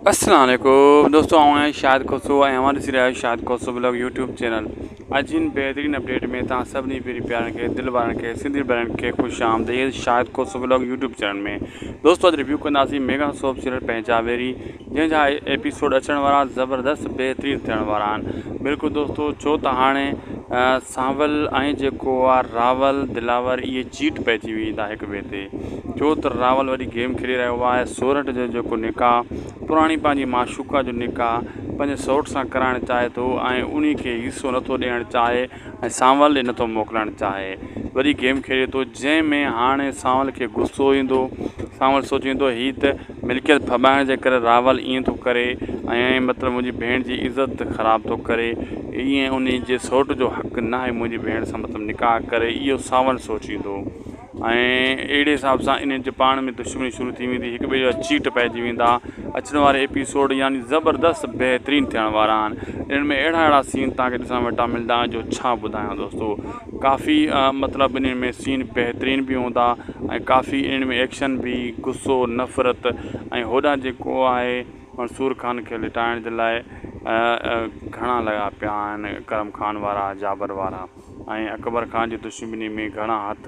अस्सलाम वालेकुम दोस्तों, आऊँ शाहिद खुसरो ऐं हमारे सिरा शाहिद खुसरो ब्लॉग यूट्यूब चैनल। अॼु इन बेहतरीन अपडेट में तव्हां सभिनी पहिरीं प्यारनि खे दिलि वारनि खे सिंधी भेणनि खे ख़ुशि आमदीद शाहिद खुसरो ब्लॉग यूट्यूब चैनल में। दोस्तों अॼु रिव्यू कंदासीं मेगा सोप सीरियल पंहिंजावेरी, जंहिंजा एपिसोड अचण वारा ज़बरदस्त बहितरीन थियण वारा आहिनि। बिल्कुलु दोस्तों, छो त हाणे सांवल ऐं जेको आहे रावल दिलावर इहे चीट पइजी वेंदा हिक ॿिए ते। छो त रावल वरी गेम खेॾी रहियो आहे। सोरठ जो जेको निकाह पुराणी पंहिंजी माशूका जो निकाह पंहिंजे सौट सां कराइणु चाहे थो ऐं उन खे हिसो नथो ॾियणु चाहे ऐं सांवल ॾे नथो मोकिलणु चाहे। वरी गेम खेॾे थो जंहिंमें हाणे सांवल खे गुस्सो ईंदो। सांवल सोचींदो हीअ त मिल्कियत फॿाइण जे करे रावल ईअं थो करे ऐं मतिलबु मुंहिंजी भेण जी इज़त ख़राबु थो करे। ईअं उन जे सौट जो हक़ु न आहे मुंहिंजी भेण सां मतिलबु निकाह करे, इहो सांवल सोचींदो। ऐं अहिड़े हिसाब सां इन्हनि जे पाण में दुश्मनी शुरू थी वेंदी, हिक ॿिए जा चीट पइजी वेंदा। अचण वारे एपिसोड यानी ज़बरदस्त बहितरीनु थियण वारा आहिनि। इन्हनि में अहिड़ा सीन तव्हांखे ॾिसण वेठा मिलंदा जो छा ॿुधायां दोस्तों। काफ़ी मतिलबु इन्हनि में सीन बहितरीन बि हूंदा ऐं काफ़ी इन्हनि में एक्शन बि, गुस्सो, नफ़रत ऐं होॾां जेको आहे मंसूर खान खे लिटाइण जे लाइ घणा लॻा पिया आहिनि करम खान वारा, जाबर वारा ऐं अकबर खान जी दुश्मनी में घणा हथ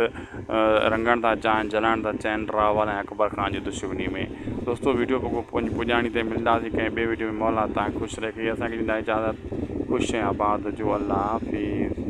रंगण था चाहिनि, जलाइण था चाहिनि रावल ऐं अकबर खान जी दुश्मनी में। दोस्तों वीडियो पोइ पुॼाणी ते मिलंदासीं कंहिं ॿिए वीडियो में। मौला तव्हां ख़ुशि रखे, असांखे ॾींदा इजाज़त। ख़ुशि ऐं आबाद जो। अल्लाह हाफ़िज़।